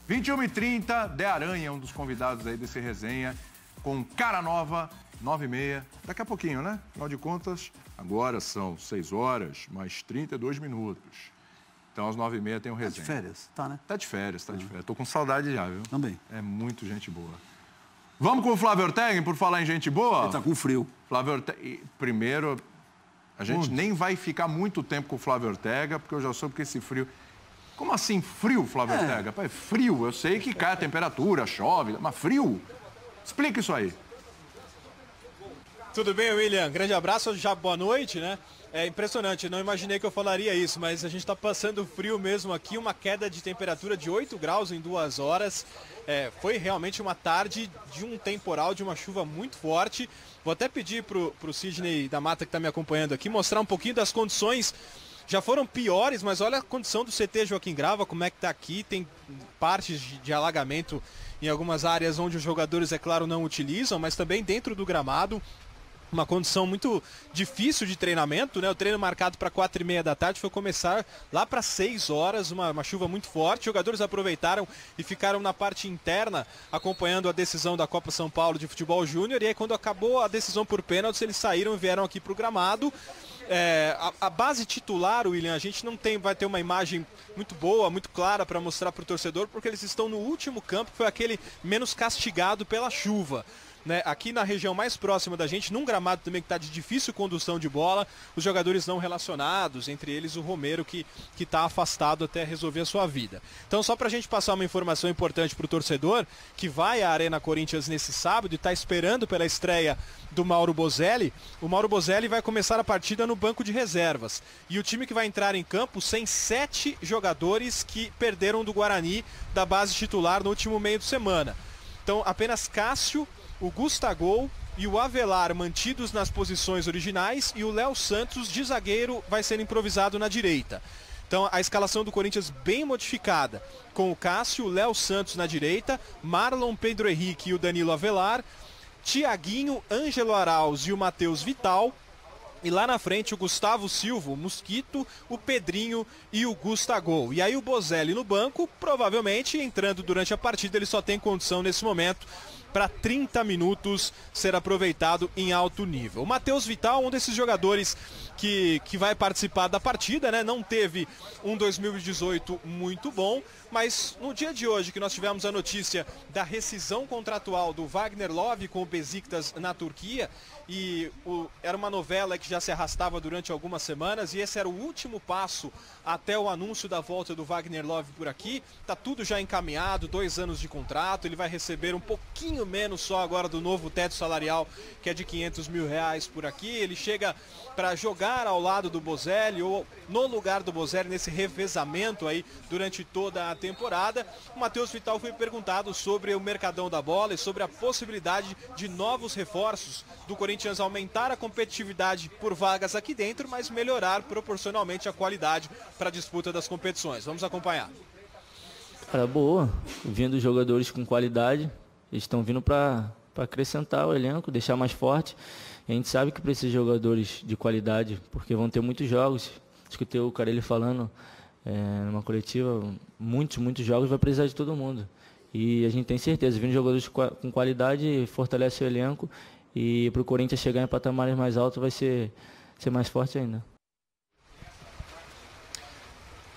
21h30, De Aranha é um dos convidados aí desse resenha, com cara nova, 9h30. Daqui a pouquinho, né? Afinal de contas, agora são 6 horas, mais 32 minutos. Então, às 9h30 tem um resenha. Tá de férias, tá, né? Tá de férias, tá de férias. Tô com saudade já, viu? Também. É muito gente boa. Vamos com o Flávio Ortega, por falar em gente boa? Ele tá com frio. Flávio Ortega... Primeiro, a gente nem vai ficar muito tempo com o Flávio Ortega, porque eu já soube que esse frio... Como assim frio, Flávio Ortega? Pai, frio, eu sei que cai a temperatura, chove, mas frio? Explica isso aí. Tudo bem, William? Grande abraço, já boa noite, né? É impressionante, não imaginei que eu falaria isso, mas a gente está passando frio mesmo aqui, uma queda de temperatura de 8 graus em 2 horas. Foi realmente uma tarde de um temporal, de uma chuva muito forte. Vou até pedir para o Sidney da Mata, que está me acompanhando aqui, mostrar um pouquinho das condições. Já foram piores, mas olha a condição do CT Joaquim Grava, como é que está aqui. Tem partes de alagamento em algumas áreas onde os jogadores, é claro, não utilizam, mas também dentro do gramado. Uma condição muito difícil de treinamento, né? O treino marcado para 4h30 da tarde foi começar lá para 6 horas, uma chuva muito forte. Os jogadores aproveitaram e ficaram na parte interna acompanhando a decisão da Copa São Paulo de Futebol Júnior. E aí, quando acabou a decisão por pênaltis, eles saíram e vieram aqui para o gramado. A base titular, William, a gente não vai ter uma imagem muito boa, muito clara para mostrar para o torcedor, porque eles estão no último campo, que foi aquele menos castigado pela chuva. Né, aqui na região mais próxima da gente, num gramado também que está de difícil condução de bola, os jogadores não relacionados, entre eles o Romero, que está afastado até resolver a sua vida. Então, só para a gente passar uma informação importante para o torcedor, que vai à Arena Corinthians nesse sábado e está esperando pela estreia do Mauro Bozelli, o Mauro Bozelli vai começar a partida no banco de reservas. E o time que vai entrar em campo sem 7 jogadores que perderam do Guarani da base titular no último meio de semana. Então, apenas Cássio, o Gustavo e o Avelar mantidos nas posições originais e o Léo Santos de zagueiro vai ser improvisado na direita. Então a escalação do Corinthians bem modificada, com o Cássio, o Léo Santos na direita, Marlon, Pedro Henrique e o Danilo Avelar, Tiaguinho, Ângelo Arauz e o Matheus Vital. E lá na frente o Gustavo Silva, o Mosquito, o Pedrinho e o Gustavo. E aí o Bozelli no banco, provavelmente entrando durante a partida, ele só tem condição nesse momento para 30 minutos ser aproveitado em alto nível. O Matheus Vital, um desses jogadores que vai participar da partida, né? Não teve um 2018 muito bom, mas no dia de hoje que nós tivemos a notícia da rescisão contratual do Wagner Love com o Besiktas na Turquia, e era uma novela que já se arrastava durante algumas semanas, e esse era o último passo até o anúncio da volta do Wagner Love por aqui. Tá tudo já encaminhado, 2 anos de contrato, ele vai receber um pouquinho menos só agora do novo teto salarial, que é de R$500 mil por aqui. Ele chega para jogar ao lado do Bozelli, ou no lugar do Bozelli, nesse revezamento aí durante toda a temporada. O Matheus Vital foi perguntado sobre o mercadão da bola e sobre a possibilidade de novos reforços do Corinthians aumentar a competitividade por vagas aqui dentro, mas melhorar proporcionalmente a qualidade para a disputa das competições. Vamos acompanhar. Cara, boa. Vindo jogadores com qualidade, eles estão vindo para acrescentar o elenco, deixar mais forte. E a gente sabe que precisa de jogadores de qualidade, porque vão ter muitos jogos. Escutei o Carelli falando numa coletiva, muitos jogos, vai precisar de todo mundo. E a gente tem certeza, vindo jogadores com qualidade, fortalece o elenco, e para o Corinthians chegar em patamares mais altos vai ser mais forte ainda.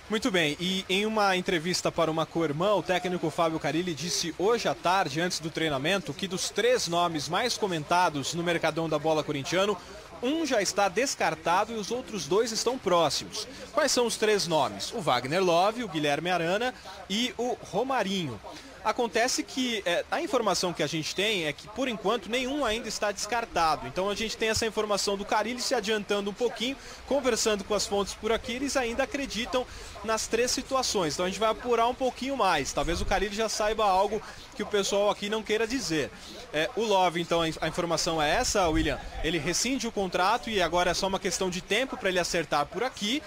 Muito bem, e em uma entrevista para uma co-irmã, o técnico Fábio Carille disse hoje à tarde, antes do treinamento, que dos 3 nomes mais comentados no mercadão da bola corintiano, um já está descartado e os outros 2 estão próximos. Quais são os 3 nomes? O Wagner Love, o Guilherme Arana e o Romarinho. Acontece que a informação que a gente tem é que, por enquanto, nenhum ainda está descartado. Então a gente tem essa informação do Carille se adiantando um pouquinho, conversando com as fontes por aqui, eles ainda acreditam nas 3 situações. Então a gente vai apurar um pouquinho mais. Talvez o Carille já saiba algo que o pessoal aqui não queira dizer. O Love, então, a informação é essa, William. Ele rescinde o contrato e agora é só uma questão de tempo para ele acertar por aqui.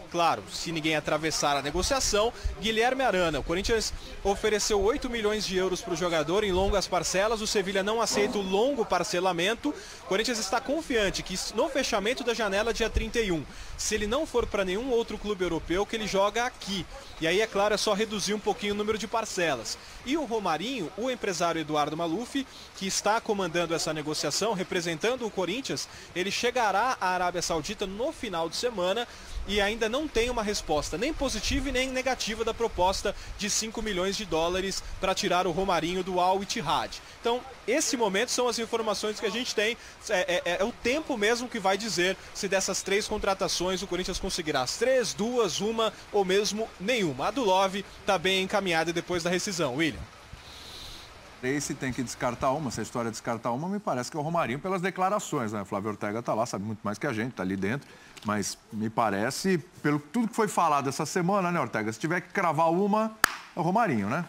claro, se ninguém atravessar a negociação, Guilherme Arana. O Corinthians ofereceu 8 milhões de euros para o jogador em longas parcelas, o Sevilha não aceita o longo parcelamento. O Corinthians está confiante que no fechamento da janela dia 31, se ele não for para nenhum outro clube europeu, que ele joga aqui. E aí, é claro, é só reduzir um pouquinho o número de parcelas. E o Romarinho, o empresário Eduardo Maluf, que está comandando essa negociação, representando o Corinthians, ele chegará à Arábia Saudita no final de semana e ainda não tem uma resposta nem positiva e nem negativa da proposta de 5 milhões de dólares para tirar o Romarinho do Al Ittihad. Então, esse momento são as informações que a gente tem. É o tempo mesmo que vai dizer se dessas 3 contratações o Corinthians conseguirá as 3, 2, uma ou mesmo nenhuma. A do Love está bem encaminhada depois da rescisão. William. Esse tem que descartar uma, se a história descartar uma, me parece que é o Romarinho pelas declarações, né? O Flávio Ortega está lá, sabe muito mais que a gente, está ali dentro, mas me parece, pelo tudo que foi falado essa semana, né, Ortega? Se tiver que cravar uma, é o Romarinho, né?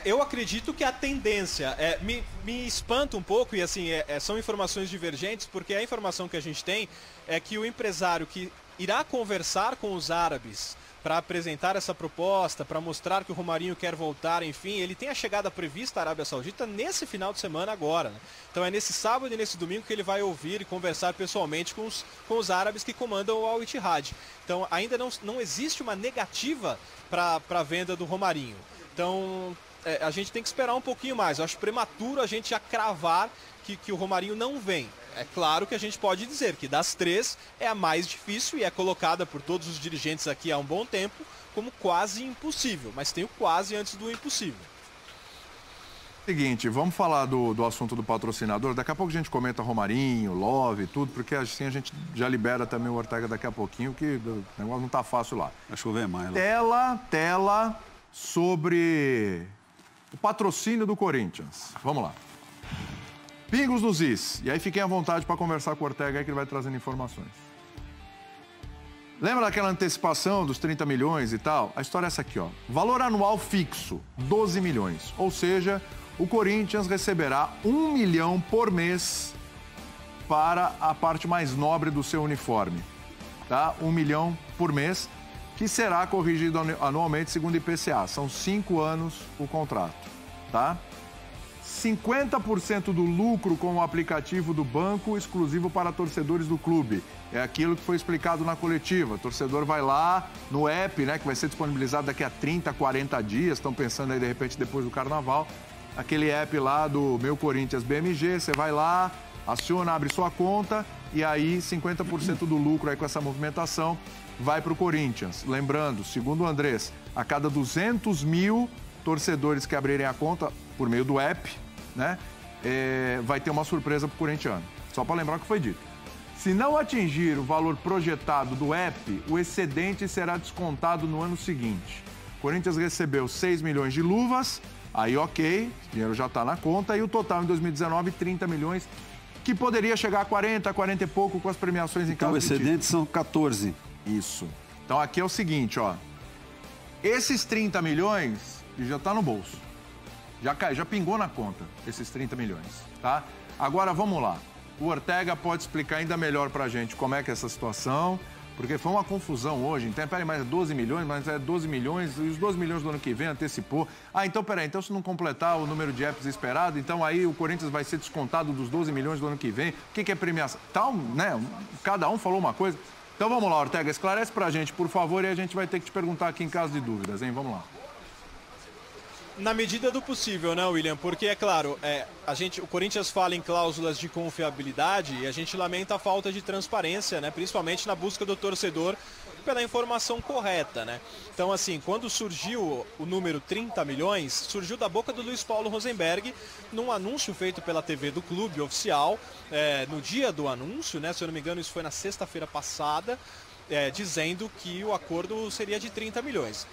Eu acredito que a tendência me espanta um pouco, e assim, são informações divergentes, porque a informação que a gente tem é que o empresário que irá conversar com os árabes para apresentar essa proposta, para mostrar que o Romarinho quer voltar, enfim, ele tem a chegada prevista à Arábia Saudita nesse final de semana agora, né? Então é nesse sábado e nesse domingo que ele vai ouvir e conversar pessoalmente com os árabes que comandam o Al Ittihad. Então ainda não existe uma negativa para a venda do Romarinho. Então a gente tem que esperar um pouquinho mais. Eu acho prematuro a gente já cravar que o Romarinho não vem. É claro que a gente pode dizer que das 3 é a mais difícil e é colocada por todos os dirigentes aqui há um bom tempo como quase impossível, mas tem o quase antes do impossível. Seguinte, vamos falar do assunto do patrocinador. Daqui a pouco a gente comenta Romarinho, Love e tudo, porque assim a gente já libera também o Ortega daqui a pouquinho, que o negócio não tá fácil lá. Vai chover mais. Tela sobre o patrocínio do Corinthians. Vamos lá. Pingos nos is. E aí fiquem à vontade para conversar com o Ortega aí que ele vai trazendo informações. Lembra daquela antecipação dos 30 milhões e tal? A história é essa aqui, ó. Valor anual fixo, 12 milhões. Ou seja, o Corinthians receberá 1 milhão por mês para a parte mais nobre do seu uniforme. Tá? 1 milhão por mês, que será corrigido anualmente segundo o IPCA. São 5 anos o contrato, tá? 50% do lucro com o aplicativo do banco exclusivo para torcedores do clube. É aquilo que foi explicado na coletiva. O torcedor vai lá no app, né, que vai ser disponibilizado daqui a 30, 40 dias. Estão pensando aí, de repente, depois do Carnaval. Aquele app lá do Meu Corinthians BMG, você vai lá, aciona, abre sua conta e aí 50% do lucro aí com essa movimentação vai para o Corinthians. Lembrando, segundo o Andrés, a cada 200 mil torcedores que abrirem a conta por meio do app, né, vai ter uma surpresa para o corintiano. Só para lembrar o que foi dito. Se não atingir o valor projetado do app, o excedente será descontado no ano seguinte. O Corinthians recebeu 6 milhões de luvas, aí ok, o dinheiro já está na conta, e o total em 2019, 30 milhões, que poderia chegar a 40, 40 e pouco com as premiações em então, caso de título. Então, excedentes são 14. Isso. Então, aqui é o seguinte, ó. Esses 30 milhões já está no bolso. Já pingou na conta, esses 30 milhões, tá? Agora, vamos lá. O Ortega pode explicar ainda melhor pra gente como é que é essa situação, porque foi uma confusão hoje. Então, peraí, mas é 12 milhões, mas é 12 milhões, e os 12 milhões do ano que vem antecipou. Ah, então, peraí, então se não completar o número de apps esperado, então aí o Corinthians vai ser descontado dos 12 milhões do ano que vem. O que é premiação? Tal, né? Cada um falou uma coisa. Então, vamos lá, Ortega, esclarece pra gente, por favor, e a gente vai ter que te perguntar aqui em caso de dúvidas, hein? Vamos lá. Na medida do possível, né, William? Porque, é claro, o Corinthians fala em cláusulas de confiabilidade e a gente lamenta a falta de transparência, né? Principalmente na busca do torcedor pela informação correta, né? Então, assim, quando surgiu o número 30 milhões, surgiu da boca do Luiz Paulo Rosenberg num anúncio feito pela TV do clube oficial, no dia do anúncio, né? Se eu não me engano, isso foi na sexta-feira passada, dizendo que o acordo seria de 30 milhões.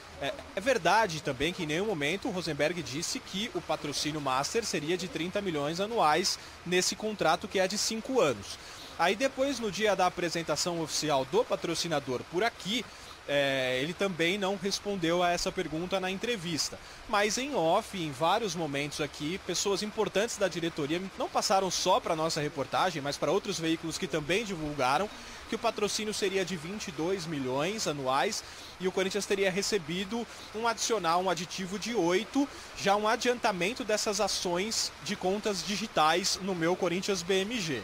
É verdade também que em nenhum momento o Rosenberg disse que o patrocínio Master seria de 30 milhões anuais nesse contrato que é de 5 anos. Aí depois, no dia da apresentação oficial do patrocinador por aqui, ele também não respondeu a essa pergunta na entrevista. Mas em off, em vários momentos aqui, pessoas importantes da diretoria não passaram só para a nossa reportagem, mas para outros veículos que também divulgaram que o patrocínio seria de 22 milhões anuais e o Corinthians teria recebido um adicional, um aditivo de 8, já um adiantamento dessas ações de contas digitais no Meu Corinthians BMG.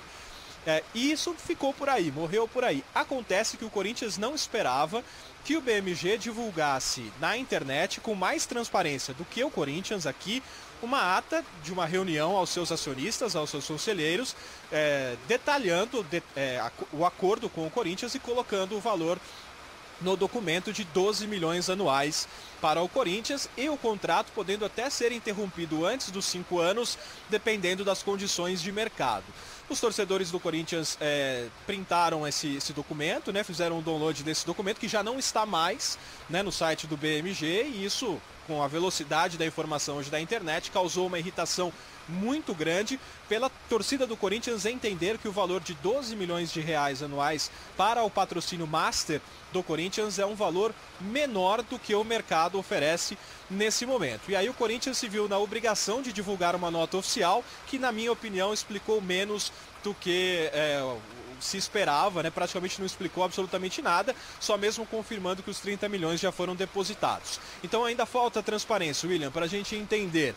E isso ficou por aí, morreu por aí. Acontece que o Corinthians não esperava que o BMG divulgasse na internet com mais transparência do que o Corinthians aqui uma ata de uma reunião aos seus acionistas, aos seus conselheiros, detalhando o acordo com o Corinthians e colocando o valor no documento de 12 milhões anuais para o Corinthians e o contrato podendo até ser interrompido antes dos 5 anos, dependendo das condições de mercado. Os torcedores do Corinthians printaram esse documento, né, fizeram um download desse documento que já não está mais, né, no site do BMG, e isso, com a velocidade da informação hoje da internet, causou uma irritação muito grande pela torcida do Corinthians entender que o valor de 12 milhões de reais anuais para o patrocínio Master do Corinthians é um valor menor do que o mercado oferece nesse momento. E aí o Corinthians se viu na obrigação de divulgar uma nota oficial que, na minha opinião, explicou menos do que se esperava, né? Praticamente não explicou absolutamente nada, só mesmo confirmando que os 30 milhões já foram depositados. Então ainda falta transparência, William, para a gente entender.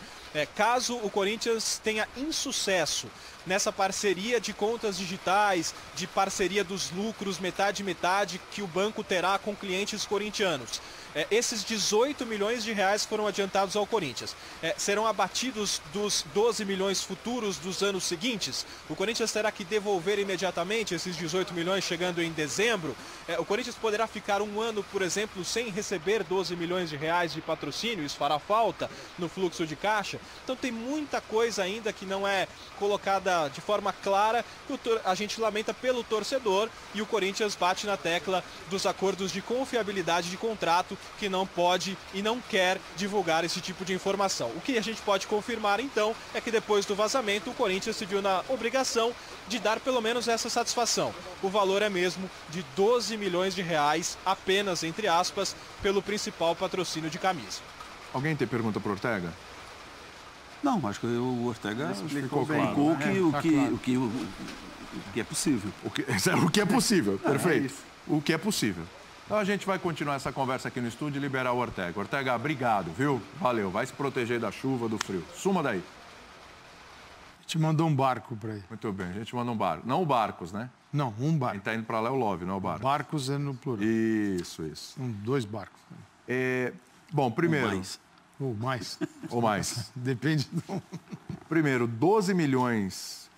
Caso o Corinthians tenha insucesso nessa parceria de contas digitais, de parceria dos lucros metade-metade que o banco terá com clientes corintianos, esses 18 milhões de reais foram adiantados ao Corinthians. Serão abatidos dos 12 milhões futuros dos anos seguintes? O Corinthians terá que devolver imediatamente esses 18 milhões chegando em dezembro? O Corinthians poderá ficar um ano, por exemplo, sem receber 12 milhões de reais de patrocínio? Isso fará falta no fluxo de caixa? Então tem muita coisa ainda que não é colocada de forma clara, que a gente lamenta pelo torcedor, e o Corinthians bate na tecla dos acordos de confiabilidade de contrato, que não pode e não quer divulgar esse tipo de informação. O que a gente pode confirmar, então, é que depois do vazamento, o Corinthians se viu na obrigação de dar pelo menos essa satisfação. O valor é mesmo de 12 milhões de reais, apenas, entre aspas, pelo principal patrocínio de camisa. Alguém tem pergunta para o Ortega? Não, acho que o Ortega explicou claro. o que é possível. O que é possível, perfeito. O que é possível. Então a gente vai continuar essa conversa aqui no estúdio e liberar o Ortega. Ortega, obrigado, viu? Valeu, vai se proteger da chuva, do frio. Suma daí. A gente mandou um barco para aí. Muito bem, a gente mandou um barco. Não o Barcos, né? Não, um barco. Quem está indo para lá é o Love, não é o Barcos. Barcos é no plural. Isso. São 2 barcos. Bom, primeiro... Ou mais. Ou mais. Depende do... Primeiro, 12 milhões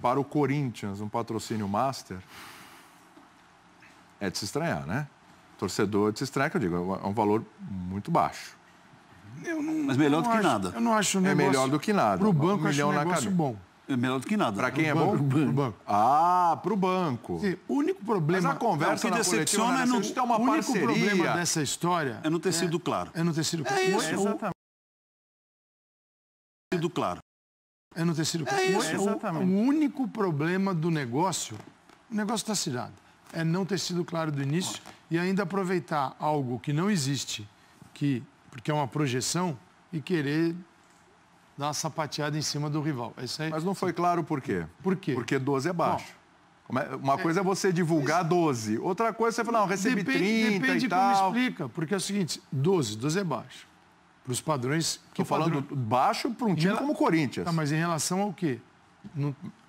para o Corinthians, um patrocínio Master, é de se estranhar, né? Torcedor de se estranhar, que eu digo, é um valor muito baixo. Mas melhor do que nada. Eu não acho um negócio... É melhor do que nada. Para o banco, acho um negócio bom. É melhor do que nada. Para quem é bom? Para o banco. Ah, para o banco. Sim, o único problema... Mas a conversa na coletiva é não ter uma parceria. O único problema dessa história... É não ter sido claro. É não ter sido claro. É isso. Exatamente. Sido claro. É não ter sido claro. É isso, exatamente. O único problema do negócio, o negócio está cidade, é não ter sido claro do início e ainda aproveitar algo que não existe, porque é uma projeção, e querer dar uma sapateada em cima do rival. Isso aí. Mas não foi claro por quê? Por quê? Porque 12 é baixo. Uma coisa é você divulgar 12, outra coisa é você falar, não, recebi 30 depende e tal. Como explica, porque é o seguinte, 12 é baixo. Para os padrões... Estou falando baixo para um time como o Corinthians. Tá, mas em relação ao quê?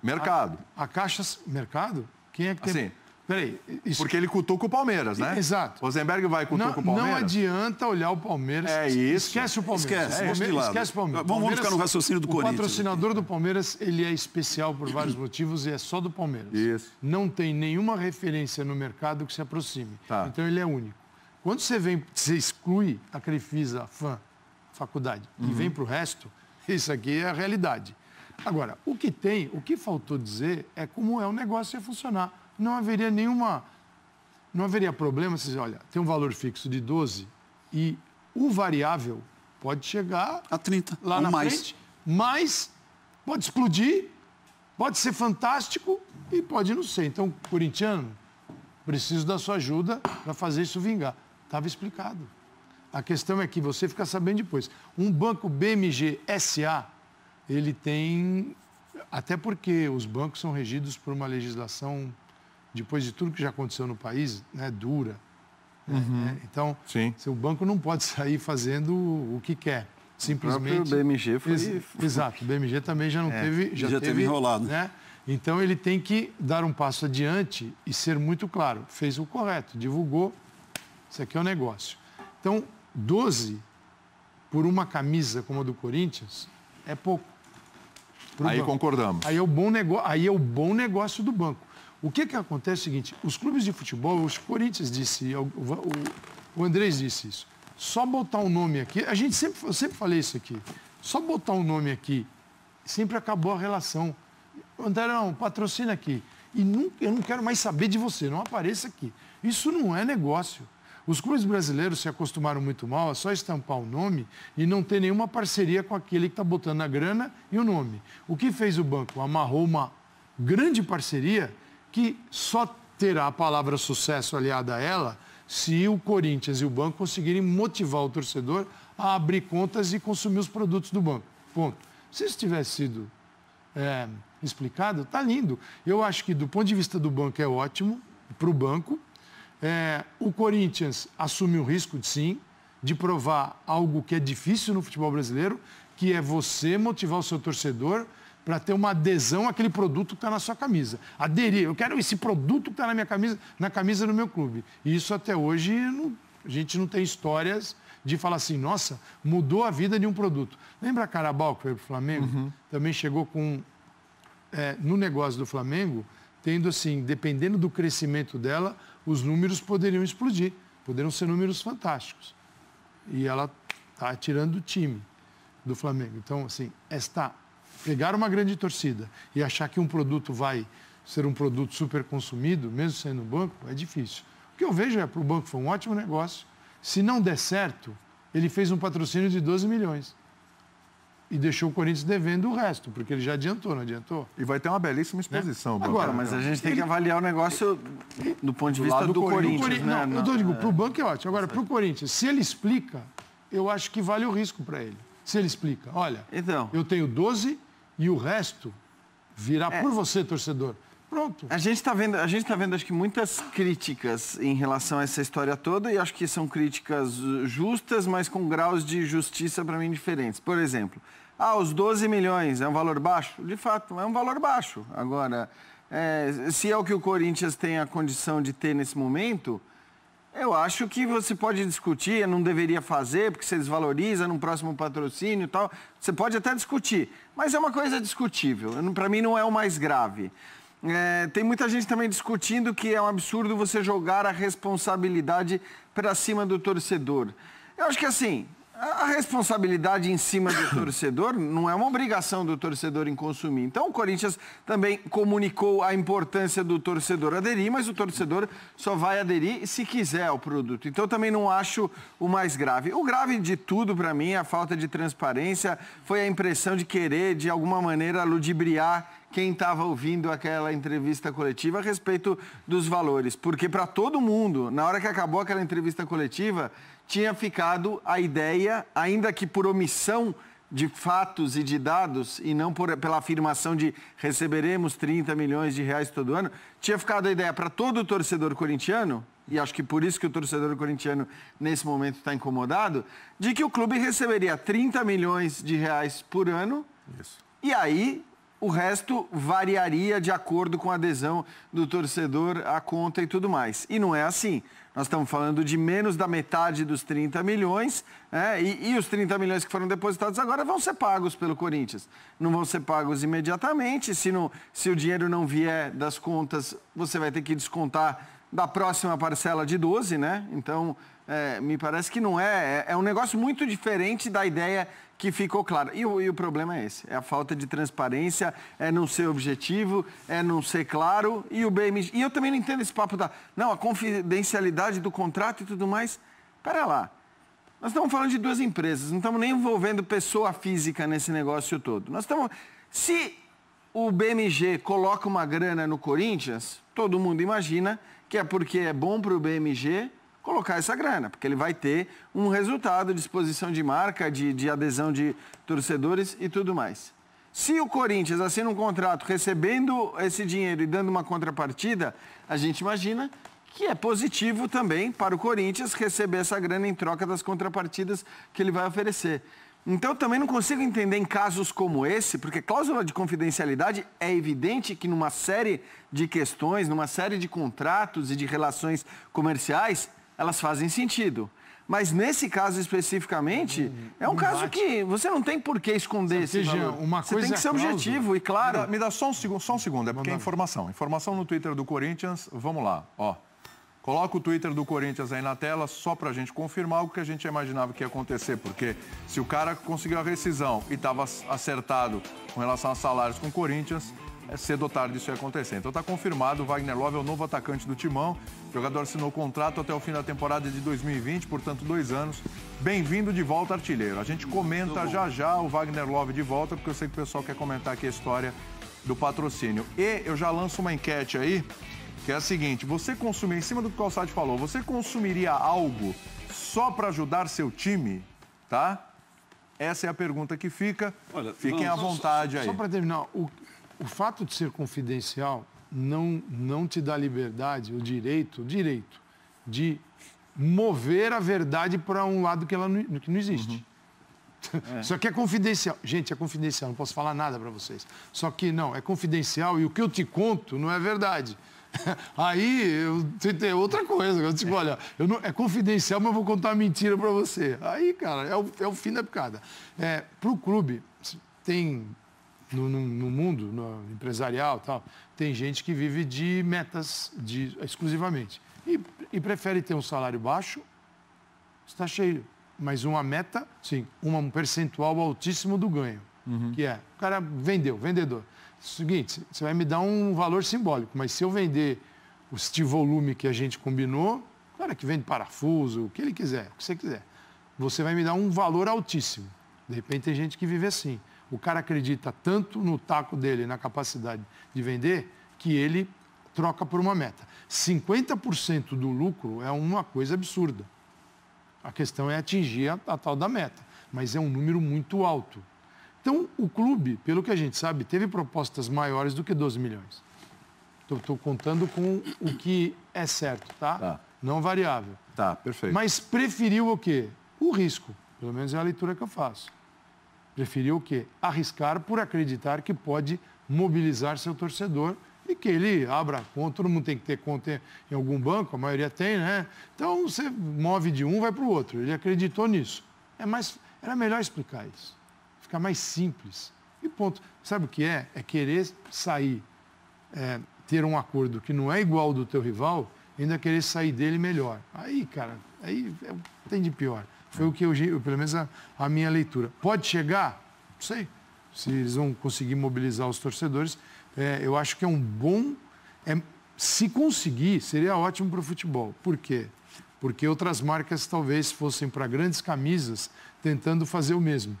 Mercado. A Caixa... Mercado? Quem é que tem... Assim, peraí. Porque ele cutuca o Palmeiras, né? Exato. Rosenberg vai cutucar o Palmeiras. Não adianta olhar o Palmeiras. É isso. Esquece o Palmeiras. Esquece o Palmeiras. Vamos ficar no raciocínio do Corinthians. O patrocinador do Palmeiras, ele é especial por vários motivos e é só do Palmeiras. Isso. Não tem nenhuma referência no mercado que se aproxime. Tá. Então ele é único. Quando você exclui a Crefisa, fã, faculdade, e vem para o resto, isso aqui é a realidade. Agora, o que faltou dizer é como é o negócio ia funcionar. Não haveria problema se dizer, olha, tem um valor fixo de 12 e o variável pode chegar a 30 lá na frente, mas pode explodir, pode ser fantástico e pode não ser. Então, corintiano, preciso da sua ajuda para fazer isso vingar. Estava explicado. A questão é que você fica sabendo depois. Um banco BMG SA, ele tem... Até porque os bancos são regidos por uma legislação, depois de tudo que já aconteceu no país, né, dura. Né? Então, o banco não pode sair fazendo o que quer. Simplesmente... O próprio BMG foi... Exato, o BMG também já não teve... Já teve enrolado. Né? Então, ele tem que dar um passo adiante e ser muito claro. Fez o correto, divulgou, isso aqui é o negócio. Então, 12 por uma camisa como a do Corinthians é pouco. Aí concordamos. Aí é o bom negócio do banco. O que acontece é o seguinte, os clubes de futebol, os Corinthians disse, o Andrés disse isso, só botar um nome aqui, eu sempre falei isso aqui, só botar um nome aqui, sempre acabou a relação. André, não, patrocina aqui. E eu não quero mais saber de você, não apareça aqui. Isso não é negócio. Os clubes brasileiros se acostumaram muito mal a só estampar o nome e não ter nenhuma parceria com aquele que está botando a grana e o nome. O que fez o banco? Amarrou uma grande parceria que só terá a palavra sucesso aliada a ela se o Corinthians e o banco conseguirem motivar o torcedor a abrir contas e consumir os produtos do banco. Ponto. Se isso tivesse sido explicado, está lindo. Eu acho que, do ponto de vista do banco, é ótimo para o banco. O Corinthians assume o risco, sim, de provar algo que é difícil no futebol brasileiro, que é você motivar o seu torcedor para ter uma adesão àquele produto que está na sua camisa. Aderir, eu quero esse produto que está na minha camisa, na camisa do meu clube. E isso até hoje, a gente não tem histórias de falar assim, nossa, mudou a vida de um produto. Lembra a Carabao, que foi para o Flamengo? Uhum. Também chegou com, no negócio do Flamengo, tendo assim, dependendo do crescimento dela, os números poderiam explodir, poderiam ser números fantásticos. E ela está tirando do time do Flamengo. Então, assim, pegar uma grande torcida e achar que um produto vai ser um produto super consumido, mesmo sendo um banco, é difícil. O que eu vejo para o banco foi um ótimo negócio. Se não der certo, ele fez um patrocínio de 12 milhões. E deixou o Corinthians devendo o resto, porque ele já adiantou, não adiantou? E vai ter uma belíssima exposição. Né? Agora, mas a gente tem que avaliar o negócio do ponto de vista do Corinthians. Né? Não, eu digo, para o banco é ótimo. Agora, para o Corinthians, se ele explica, eu acho que vale o risco para ele. Se ele explica, olha, eu tenho 12 e o resto virá por você, torcedor. Pronto. A gente está vendo, acho que muitas críticas em relação a essa história toda e acho que são críticas justas, mas com graus de justiça, para mim, diferentes. Por exemplo, os 12 milhões é um valor baixo? De fato, é um valor baixo. Agora, se é o que o Corinthians tem a condição de ter nesse momento, eu acho que você pode discutir, não deveria fazer, porque você desvaloriza no próximo patrocínio e tal. Você pode até discutir, mas é uma coisa discutível. Para mim, não é o mais grave. Tem muita gente também discutindo que é um absurdo você jogar a responsabilidade para cima do torcedor. Eu acho que assim, a responsabilidade em cima do torcedor não é uma obrigação do torcedor em consumir. Então o Corinthians também comunicou a importância do torcedor aderir, mas o torcedor só vai aderir se quiser ao produto. Então eu também não acho o mais grave. O grave de tudo para mim, a falta de transparência, foi a impressão de querer, de alguma maneira, ludibriar quem estava ouvindo aquela entrevista coletiva a respeito dos valores. Porque para todo mundo, na hora que acabou aquela entrevista coletiva, tinha ficado a ideia, ainda que por omissão de fatos e de dados, e não pela afirmação de receberemos 30 milhões de reais todo ano, tinha ficado a ideia para todo o torcedor corintiano, e acho que por isso que o torcedor corintiano nesse momento está incomodado, de que o clube receberia 30 milhões de reais por ano, e aí o resto variaria de acordo com a adesão do torcedor à conta e tudo mais. E não é assim. Nós estamos falando de menos da metade dos 30 milhões, e os 30 milhões que foram depositados agora vão ser pagos pelo Corinthians. Não vão ser pagos imediatamente. Se o dinheiro não vier das contas, você vai ter que descontar da próxima parcela de 12, né? Então, me parece que não é. É um negócio muito diferente da ideia que ficou clara. E o problema é esse, é a falta de transparência, é não ser objetivo, é não ser claro, e o BMG... E eu também não entendo esse papo a confidencialidade do contrato e tudo mais. Pera lá, nós estamos falando de duas empresas, não estamos nem envolvendo pessoa física nesse negócio todo. Se o BMG coloca uma grana no Corinthians, todo mundo imagina que é porque é bom para o BMG colocar essa grana, porque ele vai ter um resultado de exposição de marca, de adesão de torcedores e tudo mais. Se o Corinthians assina um contrato recebendo esse dinheiro e dando uma contrapartida, a gente imagina que é positivo também para o Corinthians receber essa grana em troca das contrapartidas que ele vai oferecer. Então, eu também não consigo entender em casos como esse, porque cláusula de confidencialidade é evidente que numa série de questões, numa série de contratos e de relações comerciais, elas fazem sentido. Mas nesse caso especificamente, é um caso que você não tem por que esconder esse valor. Você tem que ser objetivo e claro. Me dá só um segundo, é porque é informação. Informação no Twitter do Corinthians, vamos lá, ó. Coloca o Twitter do Corinthians aí na tela, só para a gente confirmar o que a gente imaginava que ia acontecer, porque se o cara conseguiu a rescisão e estava acertado com relação a salários com o Corinthians, cedo ou tarde isso ia acontecer. Então está confirmado, o Wagner Love é o novo atacante do Timão, o jogador assinou contrato até o fim da temporada de 2020, portanto 2 anos. Bem-vindo de volta, artilheiro. A gente comenta já o Wagner Love de volta, porque eu sei que o pessoal quer comentar aqui a história do patrocínio. E eu já lanço uma enquete aí, que é a seguinte: você consumir, em cima do que o Calçade falou, você consumiria algo só para ajudar seu time, tá? Essa é a pergunta que fica. Olha, fiquem à vontade aí. Só para terminar, o fato de ser confidencial não te dá liberdade, o direito de mover a verdade para um lado que não existe. Só que é confidencial. Gente, é confidencial, não posso falar nada para vocês. Só que não, é confidencial e o que eu te conto não é verdade. Aí tem outra coisa. Eu digo, olha, é confidencial, mas eu vou contar uma mentira para você. Aí, cara, é o fim da picada. Para o clube, tem no mundo empresarial, tal, tem gente que vive de metas exclusivamente. E prefere ter um salário baixo, está cheio. Mas uma meta, sim, um percentual altíssimo do ganho. Que é, o cara vendedor. Seguinte, você vai me dar um valor simbólico, mas se eu vender este volume que a gente combinou, o cara que vende parafuso, o que ele quiser, o que você quiser, você vai me dar um valor altíssimo. De repente tem gente que vive assim. O cara acredita tanto no taco dele, na capacidade de vender, que ele troca por uma meta. 50% do lucro é uma coisa absurda. A questão é atingir a tal da meta, mas é um número muito alto. Então, o clube, pelo que a gente sabe, teve propostas maiores do que 12 milhões. Estou contando com o que é certo, tá? Não variável. Tá, perfeito. Mas preferiu o quê? O risco. Pelo menos é a leitura que eu faço. Preferiu o quê? Arriscar por acreditar que pode mobilizar seu torcedor e que ele abra conta. Todo mundo tem que ter conta em algum banco, a maioria tem, né? Então, você move de um, vai para o outro. Ele acreditou nisso. Era melhor explicar isso. Ficar mais simples. E ponto. Sabe o que é? É querer sair, ter um acordo que não é igual ao do teu rival, ainda querer sair dele melhor. Aí, cara, tem de pior. Foi o que pelo menos a minha leitura. Pode chegar? Não sei. Se eles vão conseguir mobilizar os torcedores, eu acho que é um bom... se conseguir, seria ótimo para o futebol. Por quê? Porque outras marcas talvez fossem para grandes camisas tentando fazer o mesmo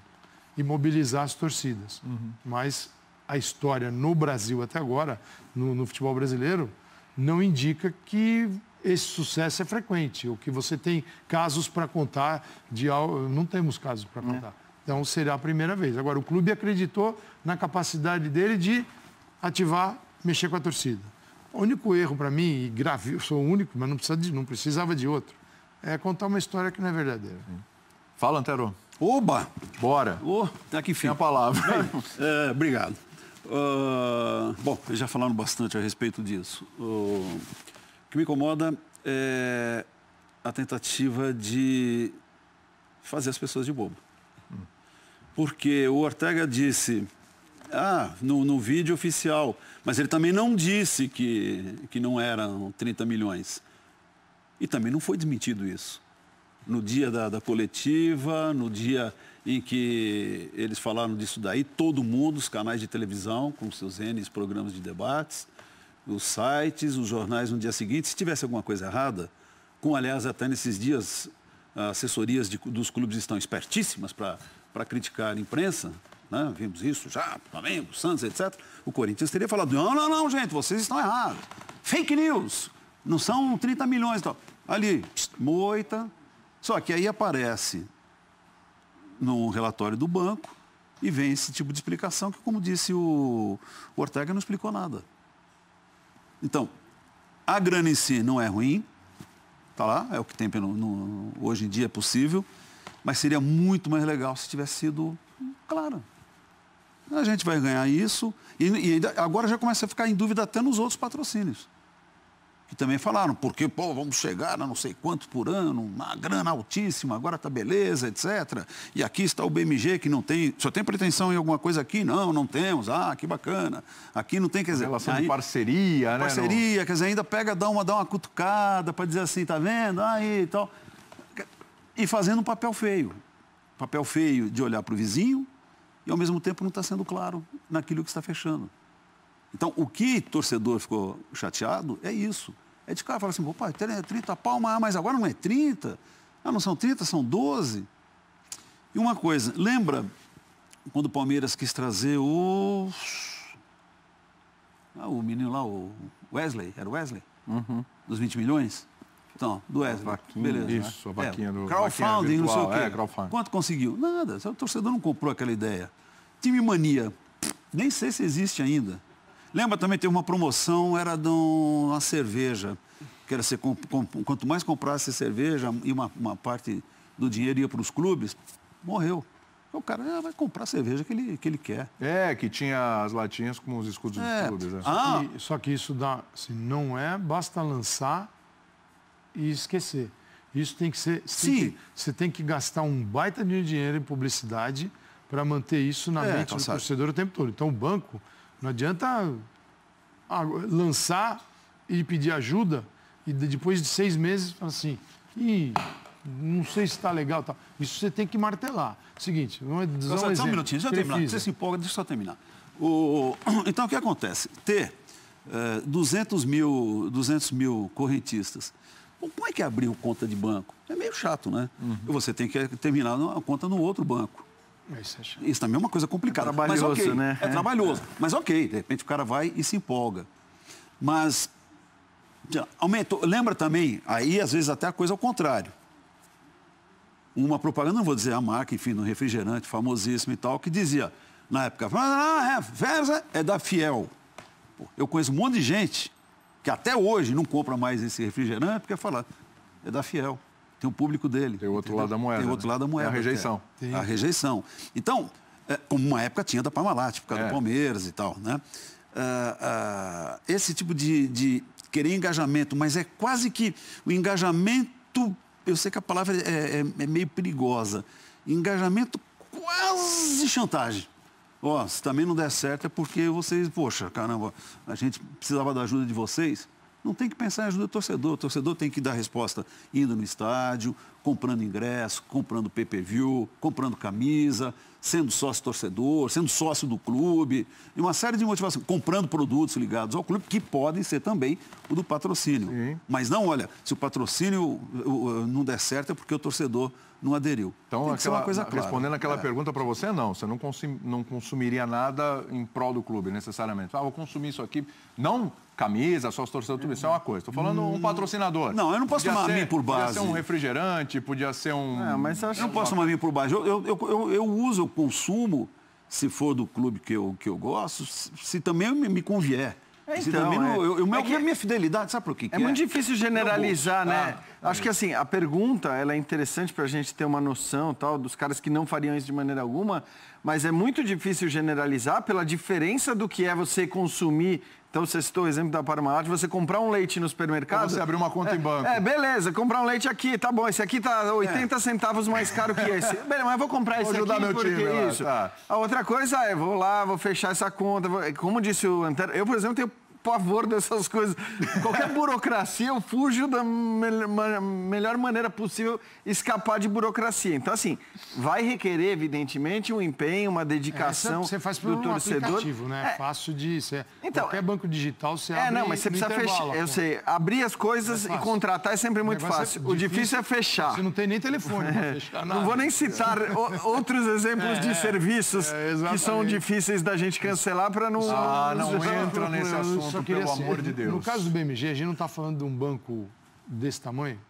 e mobilizar as torcidas. Mas a história no Brasil até agora, no futebol brasileiro, não indica que esse sucesso é frequente, ou que você tem casos para contar de algo. Não temos casos para contar. Então, será a primeira vez. Agora, o clube acreditou na capacidade dele de ativar, mexer com a torcida. O único erro para mim, e grave, eu sou o único, mas não precisava de outro, é contar uma história que não é verdadeira. Fala, Antero. Oba! Bora. Tá aqui, filho. Tem a palavra. Obrigado. Bom, eles já falaram bastante a respeito disso. O que me incomoda é a tentativa de fazer as pessoas de bobo. Porque o Ortega disse, no vídeo oficial, mas ele também não disse que não eram 30 milhões. E também não foi desmentido isso. No dia da coletiva, no dia em que eles falaram disso daí, todo mundo, os canais de televisão, com seus programas de debates, os sites, os jornais no dia seguinte, se tivesse alguma coisa errada, aliás, até nesses dias, assessorias dos clubes estão espertíssimas para criticar a imprensa, né? Vimos isso já, Flamengo, Santos, etc. O Corinthians teria falado, não, gente, vocês estão errados. Fake news. Não são 30 milhões e tal. Ali, moita. Só que aí aparece no relatório do banco e vem esse tipo de explicação que, como disse o Ortega, não explicou nada. Então, a grana em si não é ruim, está lá, é o que tem hoje em dia é possível, mas seria muito mais legal se tivesse sido claro. A gente vai ganhar isso e agora já começa a ficar em dúvida até nos outros patrocínios. Que também falaram, porque, vamos chegar a não sei quanto por ano, uma grana altíssima, agora está beleza, etc. E aqui está o BMG, que não tem, só tem pretensão em alguma coisa aqui? Não temos. Que bacana. Aqui não tem, quer dizer... Relação de parceria, né? Parceria, quer dizer, ainda pega, dá uma cutucada para dizer assim, tá vendo? Aí e tal. E fazendo um papel feio. Papel feio de olhar para o vizinho e, ao mesmo tempo, não está sendo claro naquilo que está fechando. Então, o que torcedor ficou chateado é isso. É de cara falar assim, pai, 30 pau, mas agora não é 30? Não são 30, são 12. E uma coisa, lembra quando o Palmeiras quis trazer o menino lá, o Wesley, era o Wesley? Dos 20 milhões? Então, do Wesley. Beleza. Isso, a vaquinha do crowdfunding, não sei o quê. Crowdfunding. Quanto conseguiu? Nada, o torcedor não comprou aquela ideia. Time Mania, nem sei se existe ainda. Lembra também, teve uma promoção, era de uma cerveja, que era ser, quanto mais comprasse cerveja e uma parte do dinheiro ia para os clubes, morreu. O cara vai comprar a cerveja que ele quer. Que tinha as latinhas com os escudos dos clubes. Só que isso dá, assim, não basta lançar e esquecer. Isso tem que ser... Você tem que gastar um baita de dinheiro em publicidade para manter isso na mente do torcedor o tempo todo. Então, o banco... Não adianta lançar e pedir ajuda e depois de 6 meses falar assim, não sei se está legal. Tá. Isso você tem que martelar. Seguinte, vamos só um minutinho, deixa eu terminar. Você se empolga, deixa eu só terminar. Então, o que acontece? Ter 200 mil correntistas. Como é que abriu conta de banco? É meio chato, né? Você tem que terminar a conta no outro banco. Isso também é uma coisa complicada. É trabalhoso, mas, né? É trabalhoso. Mas de repente o cara vai e se empolga. Mas aumentou. Lembra também, aí às vezes até a coisa ao contrário. Uma propaganda, não vou dizer a marca, enfim, no refrigerante famosíssimo e tal, que dizia, na época, Versa é da Fiel. Eu conheço um monte de gente que até hoje não compra mais esse refrigerante porque fala, é da Fiel. Tem o público dele. Tem o outro lado da moeda. Tem o outro lado da moeda. É a rejeição. A rejeição. Então, como uma época tinha da Parmalat, por causa do Palmeiras e tal, né? Esse tipo de querer engajamento, mas é quase que o engajamento, eu sei que a palavra é meio perigosa, engajamento quase chantagem. Se também não der certo é porque vocês, poxa, caramba, a gente precisava da ajuda de vocês. Não tem que pensar em ajuda do torcedor. O torcedor tem que dar resposta indo no estádio, comprando ingresso, comprando pay-per-view, comprando camisa, sendo sócio-torcedor, sendo sócio do clube, e uma série de motivações, comprando produtos ligados ao clube, que podem ser também o do patrocínio. Sim. Mas não, olha, se o patrocínio não der certo é porque o torcedor não aderiu. Então, respondendo aquela pergunta para você, não. Você não consumiria nada em prol do clube, necessariamente. Vou consumir isso aqui. Não camisa, sócio torcedor, tudo isso é uma coisa. Estou falando um patrocinador. Não, eu não posso tomar vinho por base. Podia ser um refrigerante, podia ser um... mas eu não posso tomar vinho por base. Eu uso, eu consumo, se for do clube que eu gosto, se também me convier. Minha fidelidade, sabe por quê? É muito difícil generalizar, né? Acho que assim, a pergunta ela é interessante para a gente ter uma noção tal, dos caras que não fariam isso de maneira alguma, mas é muito difícil generalizar pela diferença do que é você consumir. Então, você citou o exemplo da Parmalat, você comprar um leite no supermercado... Ou você abrir uma conta em banco. Beleza, comprar um leite aqui, tá bom, esse aqui tá 80 centavos mais caro que esse. Beleza, mas eu vou comprar esse aqui porque isso. Tá. A outra coisa é, vou lá, vou fechar essa conta. Como disse o Antero, eu, por exemplo, tenho pavor dessas coisas. Qualquer burocracia, eu fujo da melhor maneira possível escapar de burocracia. Então, assim, vai requerer, evidentemente, um empenho, uma dedicação você faz do torcedor. Aplicativo, né? É fácil de... Então, qualquer banco digital, você abre mas você precisa fechar. Eu sei, abrir as coisas e contratar é sempre muito fácil. O difícil é fechar. Você não tem nem telefone para fechar nada. Não vou nem citar outros exemplos de serviços que são difíceis da gente cancelar para não... não entra nesse assunto. só queria pelo amor de Deus. No caso do BMG, a gente não está falando de um banco desse tamanho?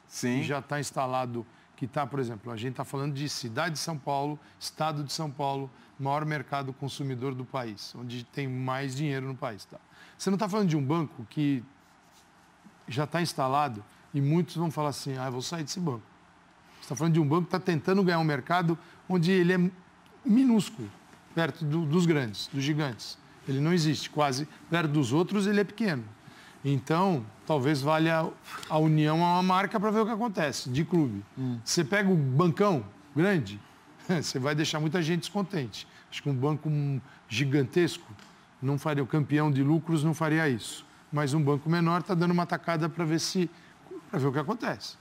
Sim. Que já está instalado, que está, por exemplo, a gente está falando de cidade de São Paulo, estado de São Paulo, maior mercado consumidor do país, onde tem mais dinheiro no país. Tá? Você não está falando de um banco que já está instalado e muitos vão falar assim, eu vou sair desse banco. Você está falando de um banco que está tentando ganhar um mercado onde ele é minúsculo, perto dos grandes, dos gigantes. Ele não existe, quase. Perto dos outros, ele é pequeno. Então, talvez valha a união a uma marca para ver o que acontece, de clube. Você pega o bancão grande, você vai deixar muita gente descontente. Acho que um banco gigantesco não faria, o campeão de lucros não faria isso. Mas um banco menor está dando uma tacada para ver o que acontece.